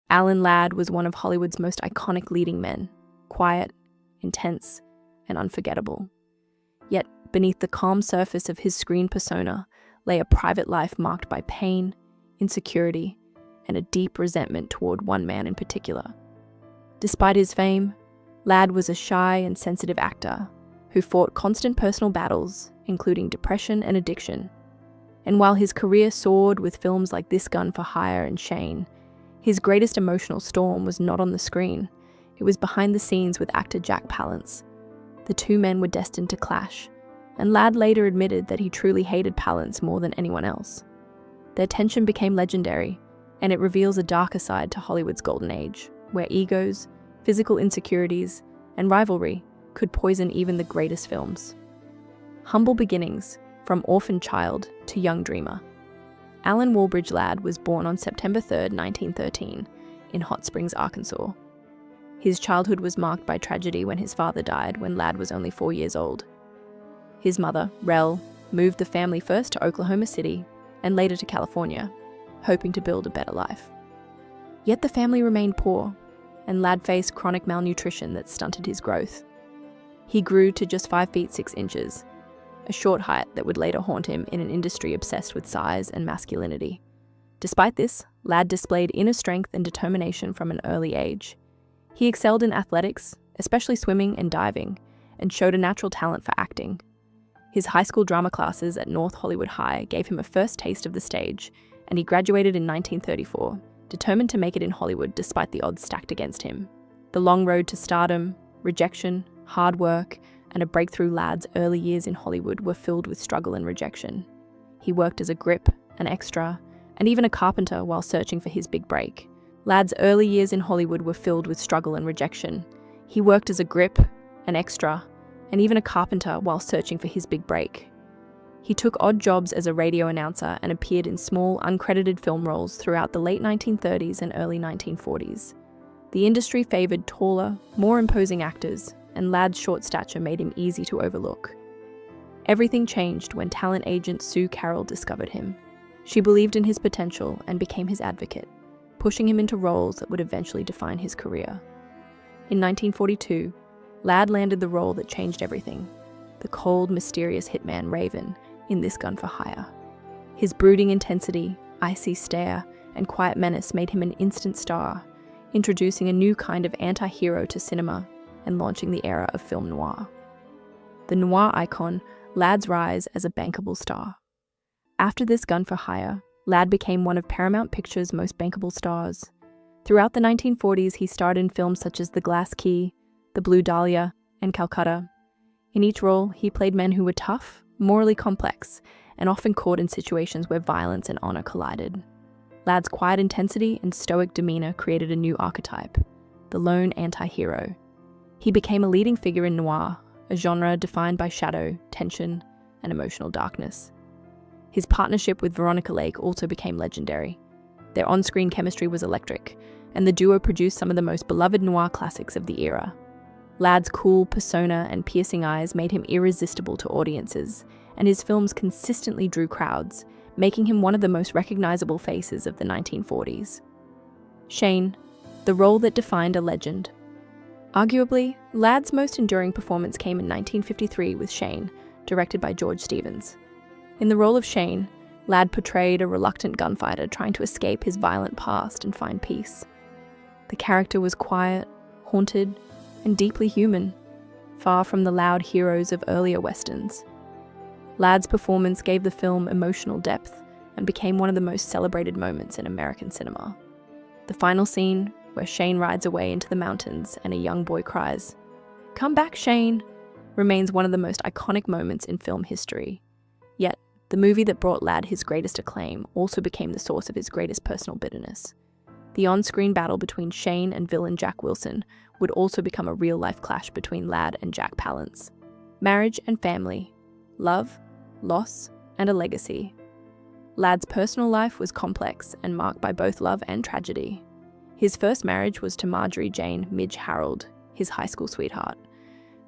Alan Ladd was one of Hollywood's most iconic leading men, quiet, intense, and unforgettable. Yet, beneath the calm surface of his screen persona lay a private life marked by pain, insecurity, and a deep resentment toward one man in particular. Despite his fame, Ladd was a shy and sensitive actor who fought constant personal battles, including depression and addiction. And while his career soared with films like This Gun for Hire and Shane, his greatest emotional storm was not on the screen. It was behind the scenes with actor Jack Palance. The two men were destined to clash, and Ladd later admitted that he truly hated Palance more than anyone else. Their tension became legendary, and it reveals a darker side to Hollywood's golden age, where egos, physical insecurities, and rivalry could poison even the greatest films. Humble beginnings, from orphan child to young dreamer. Alan Wallbridge Ladd was born on September 3, 1913, in Hot Springs, Arkansas. His childhood was marked by tragedy when his father died when Ladd was only 4 years old. His mother, Rel, moved the family first to Oklahoma City and later to California, hoping to build a better life. Yet the family remained poor, and Ladd faced chronic malnutrition that stunted his growth. He grew to just 5 feet 6 inches, a short height that would later haunt him in an industry obsessed with size and masculinity. Despite this, Ladd displayed inner strength and determination from an early age. He excelled in athletics, especially swimming and diving, and showed a natural talent for acting. His high school drama classes at North Hollywood High gave him a first taste of the stage, and he graduated in 1934, determined to make it in Hollywood despite the odds stacked against him. The long road to stardom, rejection, hard work, and a breakthrough. Ladd's early years in Hollywood were filled with struggle and rejection. He worked as a grip, an extra, and even a carpenter while searching for his big break. Ladd's early years in Hollywood were filled with struggle and rejection. He worked as a grip, an extra, and even a carpenter while searching for his big break. He took odd jobs as a radio announcer and appeared in small, uncredited film roles throughout the late 1930s and early 1940s. The industry favored taller, more imposing actors, and Ladd's short stature made him easy to overlook. Everything changed when talent agent Sue Carroll discovered him. She believed in his potential and became his advocate, pushing him into roles that would eventually define his career. In 1942, Ladd landed the role that changed everything, the cold, mysterious hitman Raven in This Gun for Hire. His brooding intensity, icy stare, and quiet menace made him an instant star, introducing a new kind of anti-hero to cinema and launching the era of film noir. The noir icon, Ladd's rise as a bankable star. After This Gun for Hire, Ladd became one of Paramount Pictures' most bankable stars. Throughout the 1940s, he starred in films such as The Glass Key, The Blue Dahlia, and Calcutta. In each role, he played men who were tough, morally complex, and often caught in situations where violence and honor collided. Ladd's quiet intensity and stoic demeanor created a new archetype, the lone anti-hero. He became a leading figure in noir, a genre defined by shadow, tension, and emotional darkness. His partnership with Veronica Lake also became legendary. Their on-screen chemistry was electric, and the duo produced some of the most beloved noir classics of the era. Ladd's cool persona and piercing eyes made him irresistible to audiences, and his films consistently drew crowds, making him one of the most recognizable faces of the 1940s. Shane, the role that defined a legend. Arguably, Ladd's most enduring performance came in 1953 with Shane, directed by George Stevens. In the role of Shane, Ladd portrayed a reluctant gunfighter trying to escape his violent past and find peace. The character was quiet, haunted, and deeply human, far from the loud heroes of earlier westerns. Ladd's performance gave the film emotional depth and became one of the most celebrated moments in American cinema. The final scene, where Shane rides away into the mountains and a young boy cries, "Come back, Shane," remains one of the most iconic moments in film history. Yet, the movie that brought Ladd his greatest acclaim also became the source of his greatest personal bitterness. The on-screen battle between Shane and villain Jack Wilson would also become a real-life clash between Ladd and Jack Palance. Marriage and family, love, loss, and a legacy. Ladd's personal life was complex and marked by both love and tragedy. His first marriage was to Marjorie Jane Midge Harold, his high school sweetheart.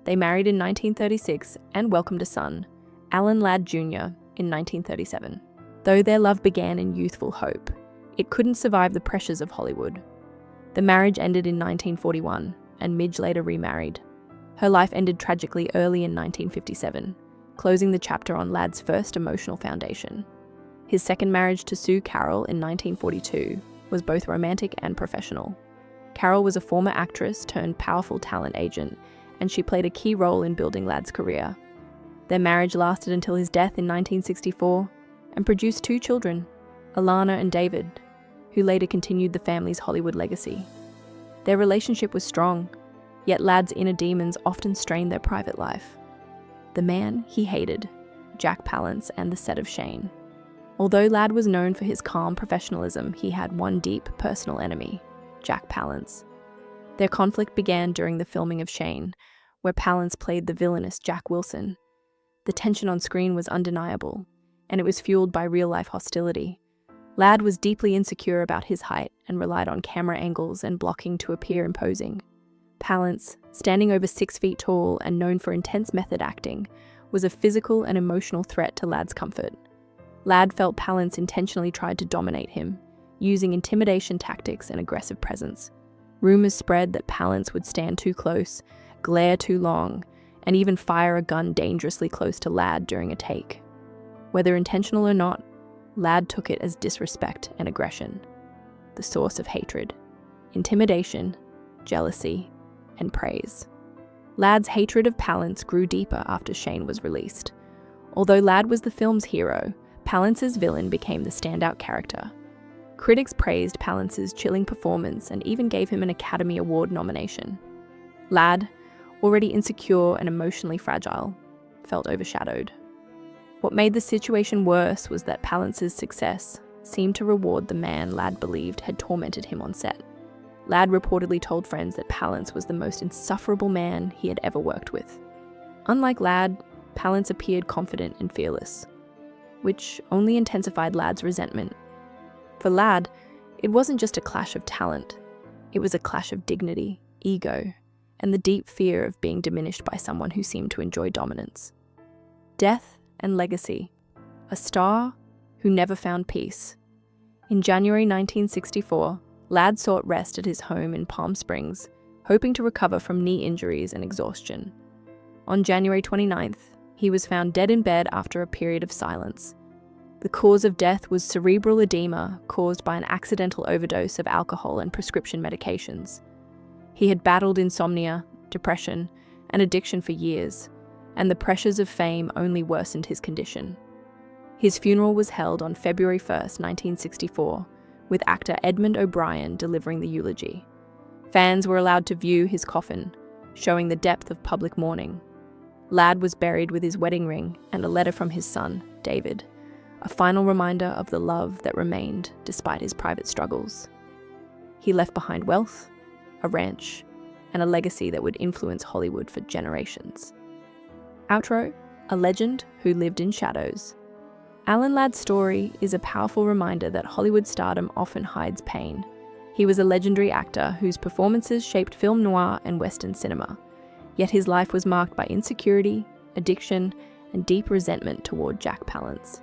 They married in 1936 and welcomed a son, Alan Ladd Jr., in 1937. Though their love began in youthful hope, it couldn't survive the pressures of Hollywood. The marriage ended in 1941, and Midge later remarried. Her life ended tragically early in 1957, closing the chapter on Ladd's first emotional foundation. His second marriage to Sue Carroll in 1942 was both romantic and professional. Carroll was a former actress turned powerful talent agent, and she played a key role in building Ladd's career. Their marriage lasted until his death in 1964 and produced 2 children, Alana and David, who later continued the family's Hollywood legacy. Their relationship was strong, yet Ladd's inner demons often strained their private life. The man he hated, Jack Palance and the set of Shane. Although Ladd was known for his calm professionalism, he had one deep personal enemy, Jack Palance. Their conflict began during the filming of Shane, where Palance played the villainous Jack Wilson. The tension on screen was undeniable, and it was fueled by real-life hostility. Ladd was deeply insecure about his height and relied on camera angles and blocking to appear imposing. Palance, standing over 6 feet tall and known for intense method acting, was a physical and emotional threat to Ladd's comfort. Ladd felt Palance intentionally tried to dominate him, using intimidation tactics and aggressive presence. Rumors spread that Palance would stand too close, glare too long, and even fire a gun dangerously close to Ladd during a take. Whether intentional or not, Ladd took it as disrespect and aggression, the source of hatred, intimidation, jealousy, and praise. Ladd's hatred of Palance grew deeper after Shane was released. Although Ladd was the film's hero, Palance's villain became the standout character. Critics praised Palance's chilling performance and even gave him an Academy Award nomination. Ladd, already insecure and emotionally fragile, felt overshadowed. What made the situation worse was that Palance's success seemed to reward the man Ladd believed had tormented him on set. Ladd reportedly told friends that Palance was the most insufferable man he had ever worked with. Unlike Ladd, Palance appeared confident and fearless, which only intensified Ladd's resentment. For Ladd, it wasn't just a clash of talent. It was a clash of dignity, ego, and the deep fear of being diminished by someone who seemed to enjoy dominance. Death and legacy. A star who never found peace. In January 1964, Ladd sought rest at his home in Palm Springs, hoping to recover from knee injuries and exhaustion. On January 29th, he was found dead in bed after a period of silence. The cause of death was cerebral edema caused by an accidental overdose of alcohol and prescription medications. He had battled insomnia, depression, and addiction for years, and the pressures of fame only worsened his condition. His funeral was held on February 1st, 1964, with actor Edmund O'Brien delivering the eulogy. Fans were allowed to view his coffin, showing the depth of public mourning. Ladd was buried with his wedding ring and a letter from his son, David, a final reminder of the love that remained despite his private struggles. He left behind wealth, a ranch, and a legacy that would influence Hollywood for generations. Outro, a legend who lived in shadows. Alan Ladd's story is a powerful reminder that Hollywood stardom often hides pain. He was a legendary actor whose performances shaped film noir and Western cinema, yet his life was marked by insecurity, addiction, and deep resentment toward Jack Palance.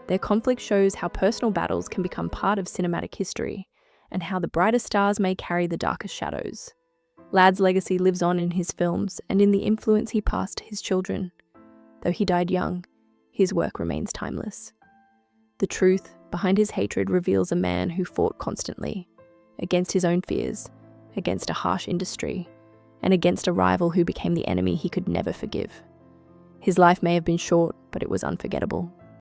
Their conflict shows how personal battles can become part of cinematic history, and how the brightest stars may carry the darkest shadows. Ladd's legacy lives on in his films and in the influence he passed to his children. Though he died young, his work remains timeless. The truth behind his hatred reveals a man who fought constantly, against his own fears, against a harsh industry, and against a rival who became the enemy he could never forgive. His life may have been short, but it was unforgettable.